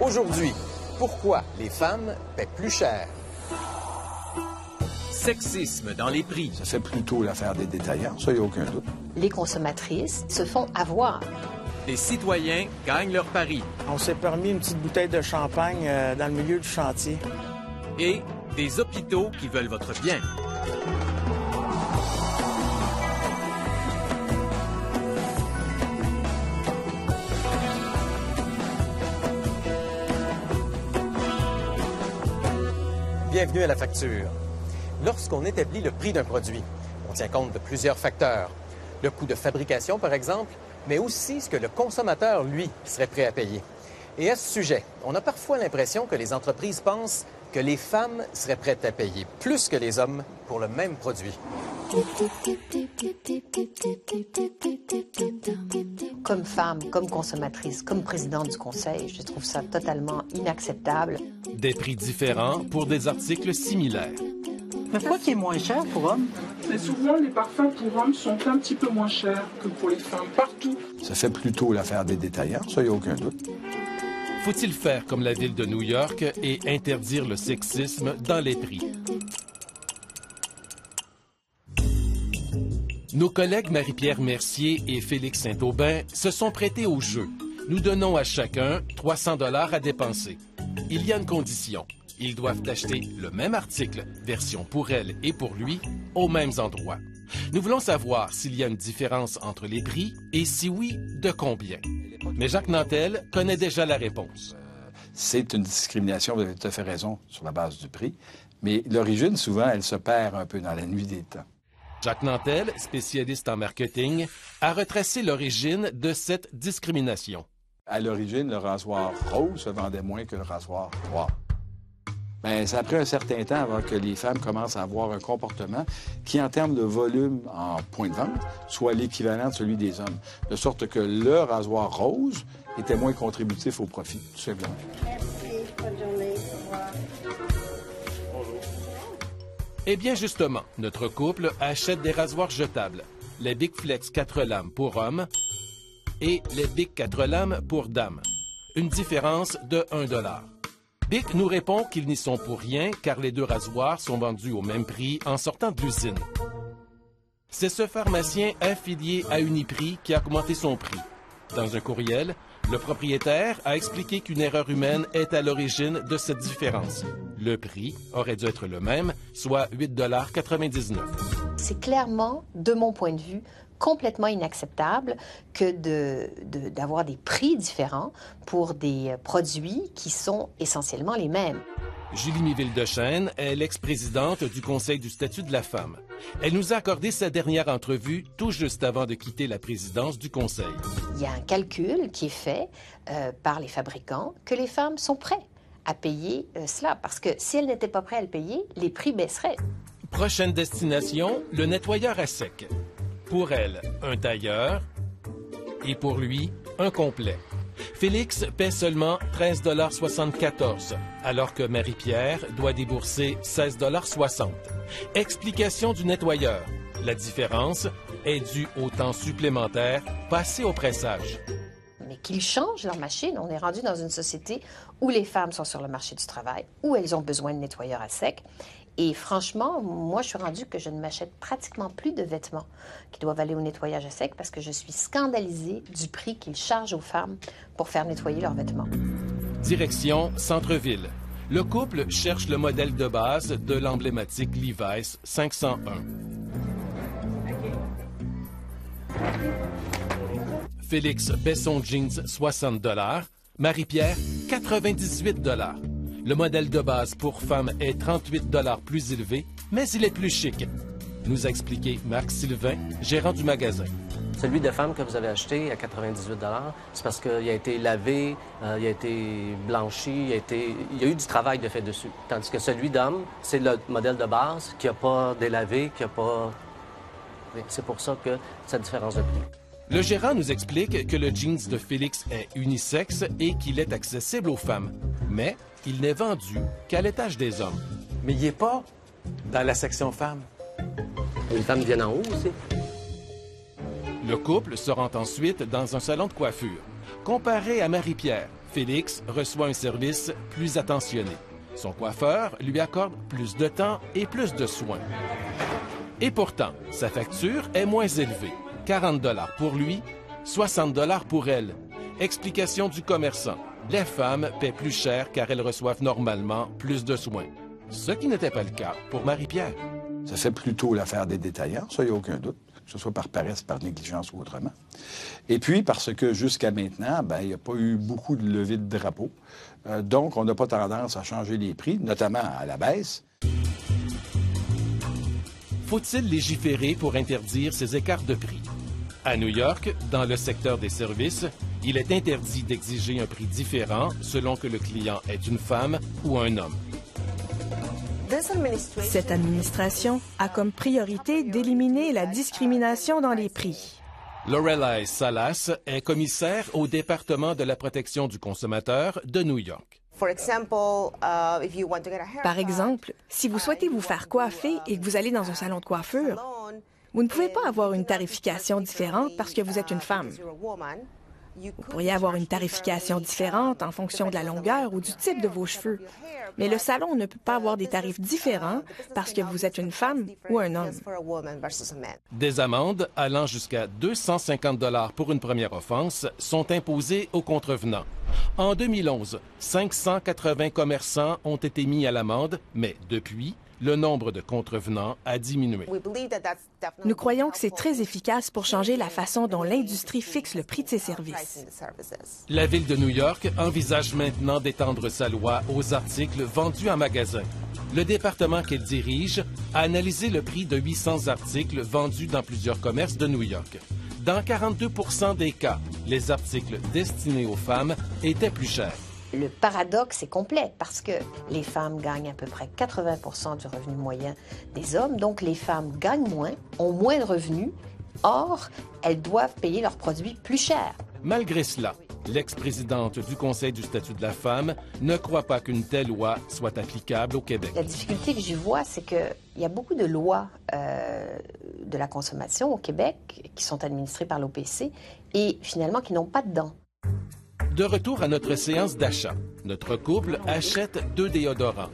Aujourd'hui, pourquoi les femmes paient plus cher? Sexisme dans les prix. Ça fait plutôt l'affaire des détaillants, ça, il n'y a aucun doute. Les consommatrices se font avoir. Les citoyens gagnent leur pari. On s'est permis une petite bouteille de champagne dans le milieu du chantier. Et des hôpitaux qui veulent votre bien. Bienvenue à La Facture. Lorsqu'on établit le prix d'un produit, on tient compte de plusieurs facteurs. Le coût de fabrication, par exemple, mais aussi ce que le consommateur, lui, serait prêt à payer. Et à ce sujet, on a parfois l'impression que les entreprises pensent que les femmes seraient prêtes à payer plus que les hommes pour le même produit. Comme femme, comme consommatrice, comme présidente du conseil, je trouve ça totalement inacceptable. Des prix différents pour des articles similaires. Mais pourquoi qu'il est moins cher pour hommes? Mais souvent, les parfums pour hommes sont un petit peu moins chers que pour les femmes, partout. Ça fait plutôt l'affaire des détaillants, ça, il n'y a aucun doute. Faut-il faire comme la ville de New York et interdire le sexisme dans les prix? Nos collègues Marie-Pierre Mercier et Félix Saint-Aubin se sont prêtés au jeu. Nous donnons à chacun 300 $ à dépenser. Il y a une condition. Ils doivent acheter le même article, version pour elle et pour lui, aux mêmes endroits. Nous voulons savoir s'il y a une différence entre les prix et si oui, de combien. Mais Jacques Nantel connaît déjà la réponse. C'est une discrimination, vous avez tout à fait raison, sur la base du prix. Mais l'origine, souvent, elle se perd un peu dans la nuit des temps. Jacques Nantel, spécialiste en marketing, a retracé l'origine de cette discrimination. À l'origine, le rasoir rose se vendait moins que le rasoir noir. Bien, ça a pris un certain temps avant que les femmes commencent à avoir un comportement qui, en termes de volume en point de vente, soit l'équivalent de celui des hommes. De sorte que le rasoir rose était moins contributif au profit, tout simplement. Merci, bonne journée, au revoir. Eh bien, justement, notre couple achète des rasoirs jetables. Les Big Flex 4 lames pour hommes et les Big 4 lames pour dames. Une différence de 1 $. Bic nous répond qu'ils n'y sont pour rien car les deux rasoirs sont vendus au même prix en sortant de l'usine. C'est ce pharmacien affilié à Uniprix qui a augmenté son prix. Dans un courriel, le propriétaire a expliqué qu'une erreur humaine est à l'origine de cette différence. Le prix aurait dû être le même, soit 8,99 $. C'est clairement, de mon point de vue, complètement inacceptable que d'avoir des prix différents pour des produits qui sont essentiellement les mêmes. Julie Miville-Dechaine est l'ex-présidente du Conseil du statut de la femme. Elle nous a accordé sa dernière entrevue tout juste avant de quitter la présidence du Conseil. Il y a un calcul qui est fait par les fabricants que les femmes sont prêtes à payer cela, parce que si elles n'étaient pas prêtes à le payer, les prix baisseraient. Prochaine destination, le nettoyeur à sec. Pour elle, un tailleur et pour lui, un complet. Félix paie seulement 13,74 $, alors que Marie-Pierre doit débourser 16,60 $. Explication du nettoyeur. La différence est due au temps supplémentaire passé au pressage. Mais qu'ils changent leur machine. On est rendu dans une société où les femmes sont sur le marché du travail, où elles ont besoin de nettoyeurs à sec. Et franchement, moi, je suis rendue que je ne m'achète pratiquement plus de vêtements qui doivent aller au nettoyage à sec parce que je suis scandalisée du prix qu'ils chargent aux femmes pour faire nettoyer leurs vêtements. Direction Centre-Ville. Le couple cherche le modèle de base de l'emblématique Levi's 501. Félix paie son jeans 60 $, Marie-Pierre 98 $. Le modèle de base pour femmes est 38 $ plus élevé, mais il est plus chic. Nous a expliqué Marc Sylvain, gérant du magasin. Celui de femme que vous avez acheté à 98 $, c'est parce qu'il a été lavé, il a été blanchi, il y a eu du travail de fait dessus. Tandis que celui d'homme, c'est le modèle de base qui n'a pas délavé, qui n'a pas... C'est pour ça que cette différence de prix. Le gérant nous explique que le jeans de Félix est unisexe et qu'il est accessible aux femmes. Mais il n'est vendu qu'à l'étage des hommes. Mais il n'est pas dans la section femmes. Les femmes viennent en haut aussi. Le couple se rend ensuite dans un salon de coiffure. Comparé à Marie-Pierre, Félix reçoit un service plus attentionné. Son coiffeur lui accorde plus de temps et plus de soins. Et pourtant, sa facture est moins élevée. 40 $ pour lui, 60 $ pour elle. Explication du commerçant. Les femmes paient plus cher car elles reçoivent normalement plus de soins. Ce qui n'était pas le cas pour Marie-Pierre. Ça fait plutôt l'affaire des détaillants, ça, il n'y a aucun doute, que ce soit par paresse, par négligence ou autrement. Et puis, parce que jusqu'à maintenant, il n'y a pas eu beaucoup de levée de drapeau. Donc, on n'a pas tendance à changer les prix, notamment à la baisse. Faut-il légiférer pour interdire ces écarts de prix? À New York, dans le secteur des services, il est interdit d'exiger un prix différent selon que le client est une femme ou un homme. Cette administration a comme priorité d'éliminer la discrimination dans les prix. Lorelei Salas est commissaire au département de la protection du consommateur de New York. Par exemple, si vous souhaitez vous faire coiffer et que vous allez dans un salon de coiffure, vous ne pouvez pas avoir une tarification différente parce que vous êtes une femme. Vous pourriez avoir une tarification différente en fonction de la longueur ou du type de vos cheveux. Mais le salon ne peut pas avoir des tarifs différents parce que vous êtes une femme ou un homme. Des amendes allant jusqu'à 250 $ pour une première offense sont imposées aux contrevenants. En 2011, 580 commerçants ont été mis à l'amende, mais depuis, le nombre de contrevenants a diminué. Nous croyons que c'est très efficace pour changer la façon dont l'industrie fixe le prix de ses services. La ville de New York envisage maintenant d'étendre sa loi aux articles vendus en magasin. Le département qu'elle dirige a analysé le prix de 800 articles vendus dans plusieurs commerces de New York. Dans 42 % des cas, les articles destinés aux femmes étaient plus chers. Le paradoxe est complet parce que les femmes gagnent à peu près 80 % du revenu moyen des hommes. Donc, les femmes gagnent moins, ont moins de revenus. Or, elles doivent payer leurs produits plus cher. Malgré cela, l'ex-présidente du Conseil du statut de la femme ne croit pas qu'une telle loi soit applicable au Québec. La difficulté que j'y vois, c'est qu'il y a beaucoup de lois de la consommation au Québec qui sont administrées par l'OPC et finalement qui n'ont pas de dents. De retour à notre séance d'achat, notre couple achète 2 déodorants.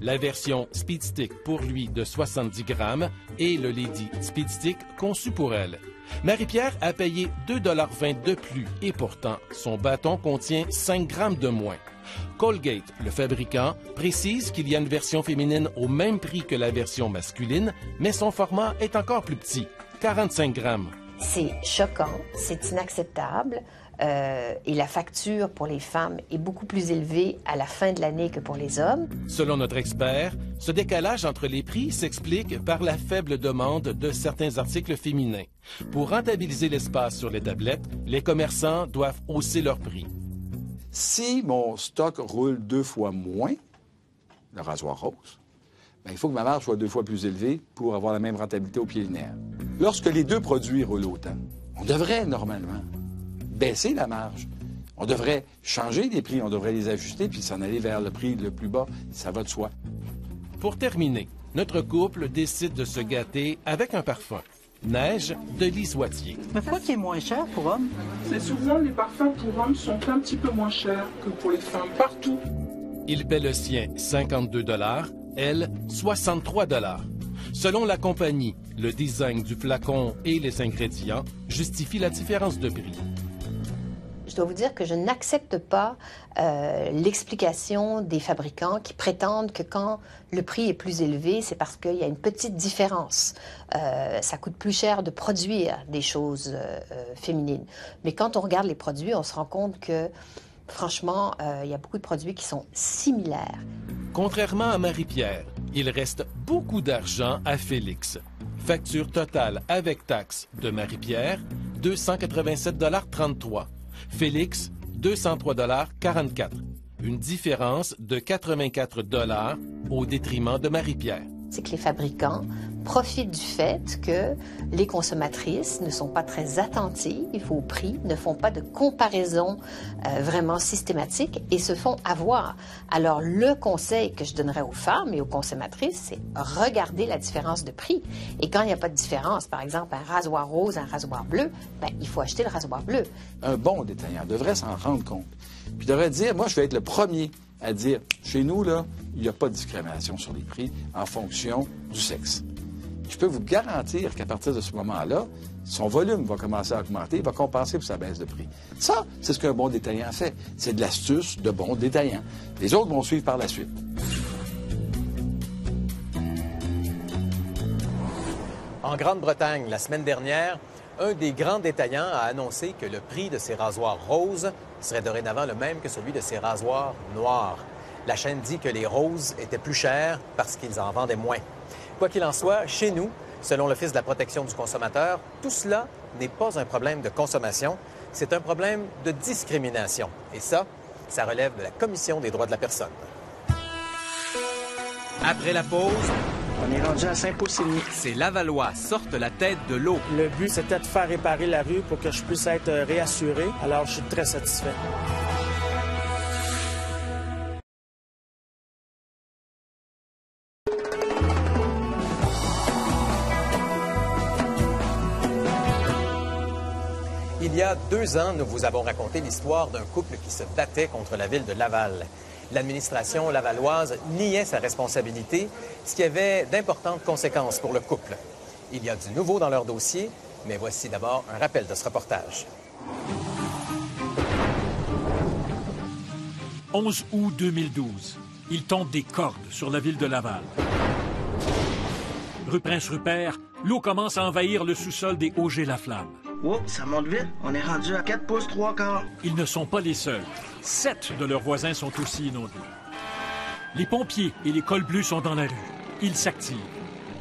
La version Speed Stick pour lui de 70 grammes et le Lady Speed Stick conçu pour elle. Marie-Pierre a payé 2,20 $ de plus et pourtant, son bâton contient 5 grammes de moins. Colgate, le fabricant, précise qu'il y a une version féminine au même prix que la version masculine, mais son format est encore plus petit, 45 grammes. C'est choquant, c'est inacceptable et la facture pour les femmes est beaucoup plus élevée à la fin de l'année que pour les hommes. Selon notre expert, ce décalage entre les prix s'explique par la faible demande de certains articles féminins. Pour rentabiliser l'espace sur les tablettes, les commerçants doivent hausser leur prix. Si mon stock roule 2 fois moins, le rasoir rose, il faut que ma marge soit 2 fois plus élevée pour avoir la même rentabilité au pied linéaire. Lorsque les 2 produits roulent autant, on devrait normalement baisser la marge. On devrait changer les prix, on devrait les ajuster puis s'en aller vers le prix le plus bas. Ça va de soi. Pour terminer, notre couple décide de se gâter avec un parfum. Neige de Lise Wattier. Mais pourquoi il est moins cher pour hommes? C'est souvent les parfums pour hommes sont un petit peu moins chers que pour les femmes, partout. Il paie le sien 52 $, elle 63 $. Selon la compagnie, le design du flacon et les ingrédients justifient la différence de prix. Je dois vous dire que je n'accepte pas l'explication des fabricants qui prétendent que quand le prix est plus élevé, c'est parce qu'il y a une petite différence. Ça coûte plus cher de produire des choses féminines. Mais quand on regarde les produits, on se rend compte que, franchement, il y a beaucoup de produits qui sont similaires. Contrairement à Marie-Pierre, il reste beaucoup d'argent à Félix. Facture totale avec taxes de Marie-Pierre, 287,33 $. Félix, 203,44 $. Une différence de 84 $ au détriment de Marie-Pierre. C'est que les fabricants profitent du fait que les consommatrices ne sont pas très attentives au prix, ne font pas de comparaison vraiment systématique et se font avoir. Alors, le conseil que je donnerais aux femmes et aux consommatrices, c'est regarder la différence de prix. Et quand il n'y a pas de différence, par exemple, un rasoir rose, un rasoir bleu, bien, il faut acheter le rasoir bleu. Un bon détaillant devrait s'en rendre compte. Puis devrait dire, moi, je vais être le premier à dire, chez nous, là, il n'y a pas de discrimination sur les prix en fonction du sexe. Je peux vous garantir qu'à partir de ce moment-là, son volume va commencer à augmenter, il va compenser pour sa baisse de prix. Ça, c'est ce qu'un bon détaillant fait. C'est de l'astuce de bon détaillant. Les autres vont suivre par la suite. En Grande-Bretagne, la semaine dernière, un des grands détaillants a annoncé que le prix de ses rasoirs roses serait dorénavant le même que celui de ses rasoirs noirs. La chaîne dit que les roses étaient plus chers parce qu'ils en vendaient moins. Quoi qu'il en soit, chez nous, selon l'Office de la protection du consommateur, tout cela n'est pas un problème de consommation, c'est un problème de discrimination. Et ça relève de la Commission des droits de la personne. Après la pause, on est rendu à 5 pouces et demi. Ces Lavallois sortent la tête de l'eau. Le but, c'était de faire réparer la rue pour que je puisse être réassuré. Alors, je suis très satisfait. Il y a 2 ans, nous vous avons raconté l'histoire d'un couple qui se battait contre la ville de Laval. L'administration lavalloise niait sa responsabilité, ce qui avait d'importantes conséquences pour le couple. Il y a du nouveau dans leur dossier, mais voici d'abord un rappel de ce reportage. 11 août 2012. Il tombe des cordes sur la ville de Laval. Rue Prince-Rupert, l'eau commence à envahir le sous-sol des Auger-Laflamme. Oh, ça monte vite. On est rendu à 4 pouces 3 quarts. Ils ne sont pas les seuls. 7 de leurs voisins sont aussi inondés. Les pompiers et les cols bleus sont dans la rue. Ils s'activent.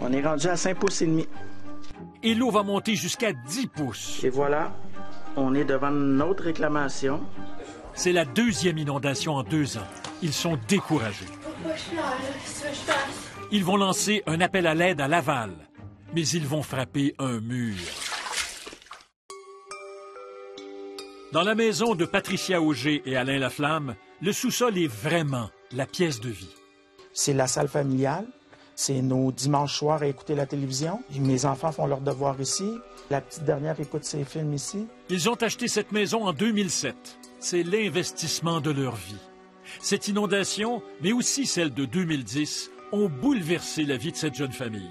On est rendu à 5 pouces et demi. Et l'eau va monter jusqu'à 10 pouces. Et voilà, on est devant une autre réclamation. C'est la 2e inondation en 2 ans. Ils sont découragés. Ils vont lancer un appel à l'aide à Laval, mais ils vont frapper un mur. Dans la maison de Patricia Auger et Alain Laflamme, le sous-sol est vraiment la pièce de vie. C'est la salle familiale. C'est nos dimanches soirs à écouter la télévision. Mes enfants font leurs devoirs ici. La petite dernière écoute ses films ici. Ils ont acheté cette maison en 2007. C'est l'investissement de leur vie. Cette inondation, mais aussi celle de 2010, ont bouleversé la vie de cette jeune famille.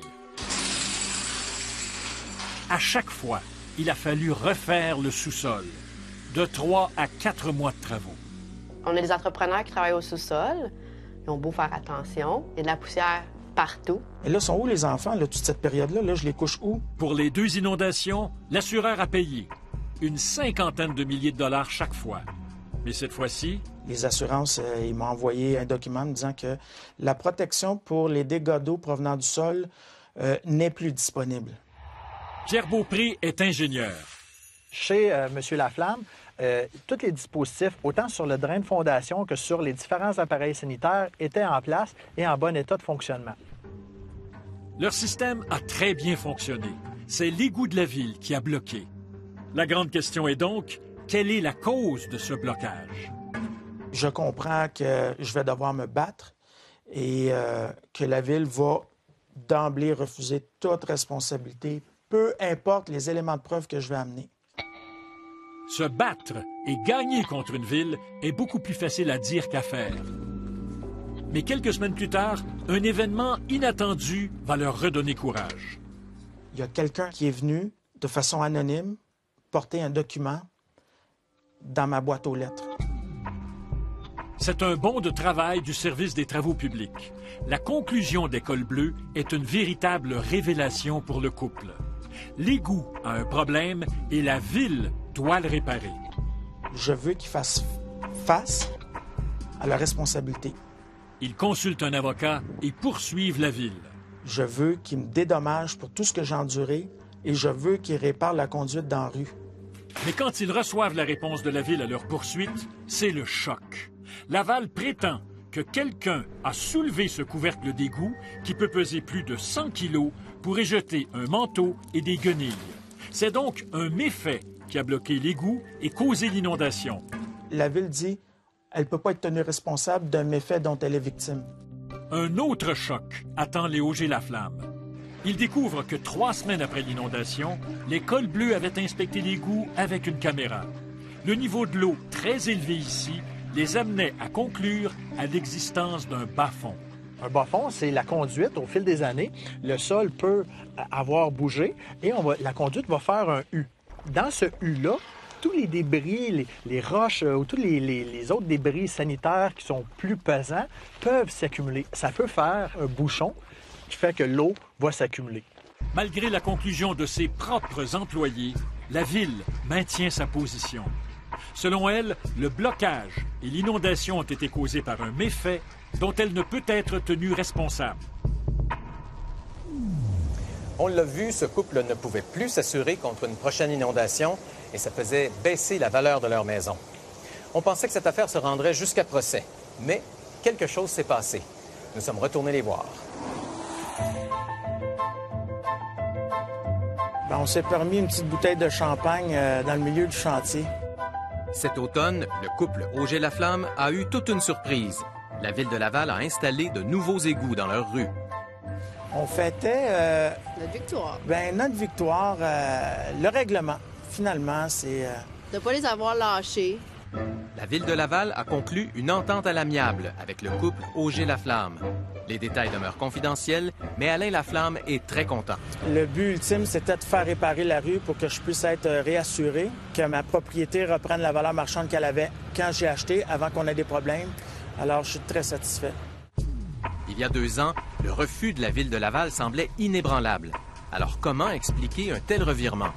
À chaque fois, il a fallu refaire le sous-sol. De 3 à 4 mois de travaux. On a des entrepreneurs qui travaillent au sous-sol. Ils ont beau faire attention. Il y a de la poussière partout. Et là, sont où les enfants, là, toute cette période-là? Là, je les couche où? Pour les 2 inondations, l'assureur a payé une 50aine de milliers de dollars chaque fois. Mais cette fois-ci... Les assurances, ils m'ont envoyé un document me disant que la protection pour les dégâts d'eau provenant du sol n'est plus disponible. Pierre Beaupré est ingénieur. Chez M. Laflamme, tous les dispositifs, autant sur le drain de fondation que sur les différents appareils sanitaires, étaient en place et en bon état de fonctionnement. Leur système a très bien fonctionné. C'est l'égout de la ville qui a bloqué. La grande question est donc, quelle est la cause de ce blocage? Je comprends que je vais devoir me battre et que la ville va d'emblée refuser toute responsabilité, peu importe les éléments de preuve que je vais amener. Se battre et gagner contre une ville est beaucoup plus facile à dire qu'à faire. Mais quelques semaines plus tard, un événement inattendu va leur redonner courage. Il y a quelqu'un qui est venu de façon anonyme porter un document dans ma boîte aux lettres. C'est un bon de travail du service des travaux publics. La conclusion des cols bleus est une véritable révélation pour le couple. L'égout a un problème et la ville doit le réparer. Je veux qu'ils fassent face à leur responsabilité. Ils consultent un avocat et poursuivent la ville. Je veux qu'ils me dédommagent pour tout ce que j'ai enduré et je veux qu'ils réparent la conduite dans la rue. Mais quand ils reçoivent la réponse de la ville à leur poursuite, c'est le choc. Laval prétend que quelqu'un a soulevé ce couvercle d'égout qui peut peser plus de 100 kilos pour éjeter un manteau et des guenilles. C'est donc un méfait qui a bloqué l'égout et causé l'inondation. La Ville dit qu'elle ne peut pas être tenue responsable d'un méfait dont elle est victime. Un autre choc attend les Auger-Laflamme. Ils découvrent que 3 semaines après l'inondation, les cols bleus avaient inspecté l'égout avec une caméra. Le niveau de l'eau, très élevé ici, les amenait à conclure à l'existence d'un bas-fond. Un bas-fond, c'est la conduite. Au fil des années, le sol peut avoir bougé et la conduite va faire un U. Dans ce U-là, tous les débris, les roches ou tous les autres débris sanitaires qui sont plus pesants peuvent s'accumuler. Ça peut faire un bouchon qui fait que l'eau va s'accumuler. Malgré la conclusion de ses propres employés, la Ville maintient sa position. Selon elle, le blocage et l'inondation ont été causés par un méfait dont elle ne peut être tenue responsable. On l'a vu, ce couple ne pouvait plus s'assurer contre une prochaine inondation et ça faisait baisser la valeur de leur maison. On pensait que cette affaire se rendrait jusqu'à procès, mais quelque chose s'est passé. Nous sommes retournés les voir. On s'est permis une petite bouteille de champagne dans le milieu du chantier. Cet automne, le couple Auger-Laflamme a eu toute une surprise. La Ville de Laval a installé de nouveaux égouts dans leur rue. On fêtait... Notre victoire. Notre victoire, le règlement. Finalement, c'est... De ne pas les avoir lâchés. La Ville de Laval a conclu une entente à l'amiable avec le couple Auger-Laflamme. Les détails demeurent confidentiels, mais Alain Laflamme est très content. Le but ultime, c'était de faire réparer la rue pour que je puisse être réassuré, que ma propriété reprenne la valeur marchande qu'elle avait quand j'ai acheté, avant qu'on ait des problèmes. Alors, je suis très satisfait. Il y a 2 ans, le refus de la Ville de Laval semblait inébranlable. Alors, comment expliquer un tel revirement?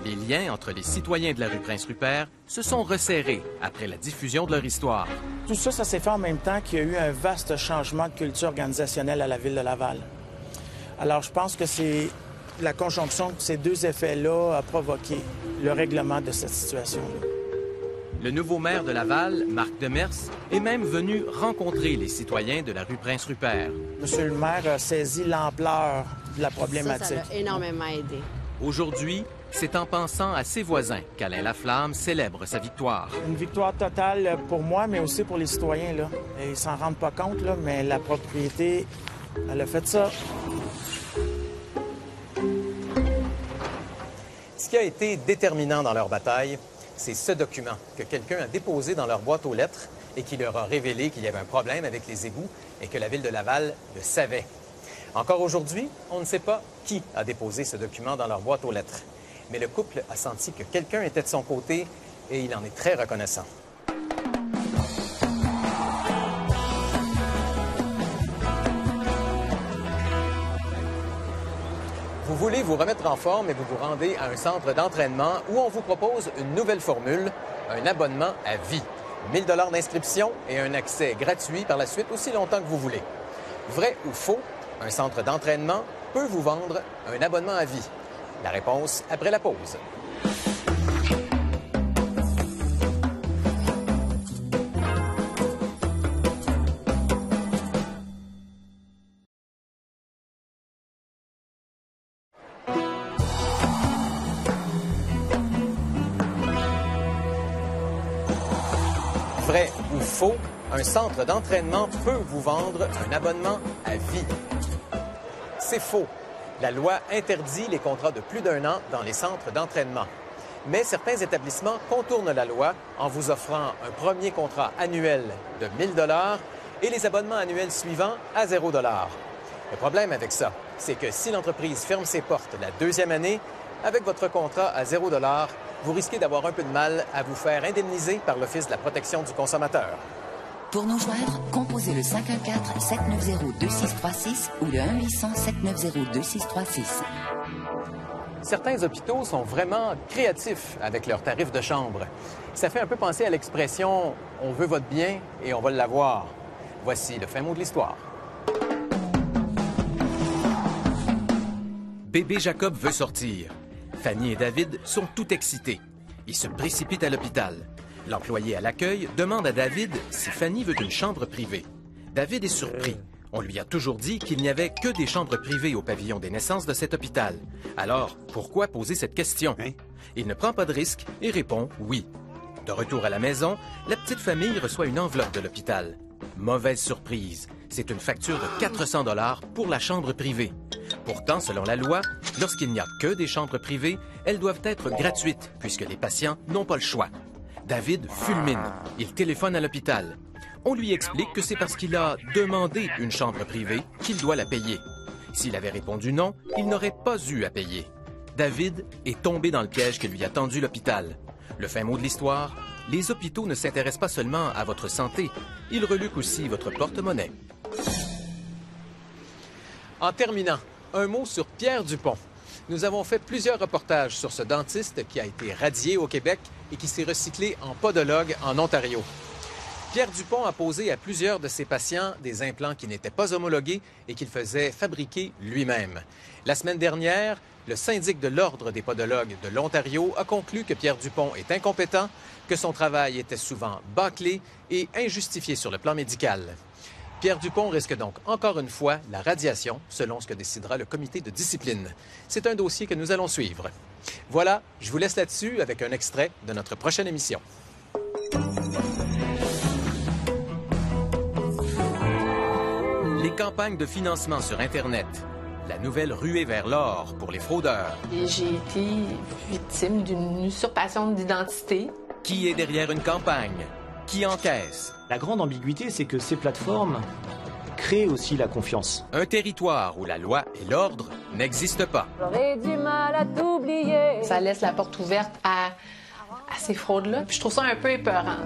Les liens entre les citoyens de la rue Prince-Rupert se sont resserrés après la diffusion de leur histoire. Tout ça, ça s'est fait en même temps qu'il y a eu un vaste changement de culture organisationnelle à la Ville de Laval. Alors, je pense que c'est la conjonction de ces 2 effets-là a provoqué le règlement de cette situation-là. Le nouveau maire de Laval, Marc Demers, est même venu rencontrer les citoyens de la rue Prince-Rupert. Monsieur le maire a saisi l'ampleur de la problématique. Ça l'a énormément aidé. Aujourd'hui, c'est en pensant à ses voisins qu'Alain Laflamme célèbre sa victoire. Une victoire totale pour moi, mais aussi pour les citoyens. Là. Ils ne s'en rendent pas compte, là, mais la propriété, elle a fait ça. Ce qui a été déterminant dans leur bataille, c'est ce document que quelqu'un a déposé dans leur boîte aux lettres et qui leur a révélé qu'il y avait un problème avec les égouts et que la Ville de Laval le savait. Encore aujourd'hui, on ne sait pas qui a déposé ce document dans leur boîte aux lettres. Mais le couple a senti que quelqu'un était de son côté et il en est très reconnaissant. Vous voulez vous remettre en forme et vous vous rendez à un centre d'entraînement où on vous propose une nouvelle formule, un abonnement à vie. 1 000 $ d'inscription et un accès gratuit par la suite aussi longtemps que vous voulez. Vrai ou faux, un centre d'entraînement peut vous vendre un abonnement à vie? La réponse après la pause. Vrai ou faux, un centre d'entraînement peut vous vendre un abonnement à vie? C'est faux. La loi interdit les contrats de plus d'1 an dans les centres d'entraînement. Mais certains établissements contournent la loi en vous offrant un premier contrat annuel de 1 000 $ et les abonnements annuels suivants à 0 $. Le problème avec ça, c'est que si l'entreprise ferme ses portes la 2e année, avec votre contrat à 0 $, vous risquez d'avoir un peu de mal à vous faire indemniser par l'Office de la protection du consommateur. Pour nous joindre, composez le 514-790-2636 ou le 1-800-790-2636. Certains hôpitaux sont vraiment créatifs avec leurs tarifs de chambre. Ça fait un peu penser à l'expression « on veut votre bien et on va l'avoir ». Voici le fin mot de l'histoire. Bébé Jacob veut sortir. Fanny et David sont tout excités. Ils se précipitent à l'hôpital. L'employé à l'accueil demande à David si Fanny veut une chambre privée. David est surpris. On lui a toujours dit qu'il n'y avait que des chambres privées au pavillon des naissances de cet hôpital. Alors, pourquoi poser cette question? Il ne prend pas de risque et répond oui. De retour à la maison, la petite famille reçoit une enveloppe de l'hôpital. Mauvaise surprise, c'est une facture de 400 $ pour la chambre privée. Pourtant, selon la loi, lorsqu'il n'y a que des chambres privées, elles doivent être gratuites puisque les patients n'ont pas le choix. David fulmine. Il téléphone à l'hôpital. On lui explique que c'est parce qu'il a demandé une chambre privée qu'il doit la payer. S'il avait répondu non, il n'aurait pas eu à payer. David est tombé dans le piège que lui a tendu l'hôpital. Le fin mot de l'histoire, les hôpitaux ne s'intéressent pas seulement à votre santé, ils reluquent aussi votre porte-monnaie. En terminant, un mot sur Pierre Dupont. Nous avons fait plusieurs reportages sur ce dentiste qui a été radié au Québec et qui s'est recyclé en podologue en Ontario. Pierre Dupont a posé à plusieurs de ses patients des implants qui n'étaient pas homologués et qu'il faisait fabriquer lui-même. La semaine dernière, le syndic de l'Ordre des podologues de l'Ontario a conclu que Pierre Dupont est incompétent, que son travail était souvent bâclé et injustifié sur le plan médical. Pierre Dupont risque donc encore une fois la radiation, selon ce que décidera le comité de discipline. C'est un dossier que nous allons suivre. Voilà, je vous laisse là-dessus avec un extrait de notre prochaine émission. Les campagnes de financement sur Internet. La nouvelle ruée vers l'or pour les fraudeurs. J'ai été victime d'une usurpation d'identité. Qui est derrière une campagne? Qui encaisse? La grande ambiguïté, c'est que ces plateformes créent aussi la confiance. Un territoire où la loi et l'ordre n'existent pas. J'aurais du mal à t'oublier. Ça laisse la porte ouverte à ces fraudes-là. Puis je trouve ça un peu épeurant.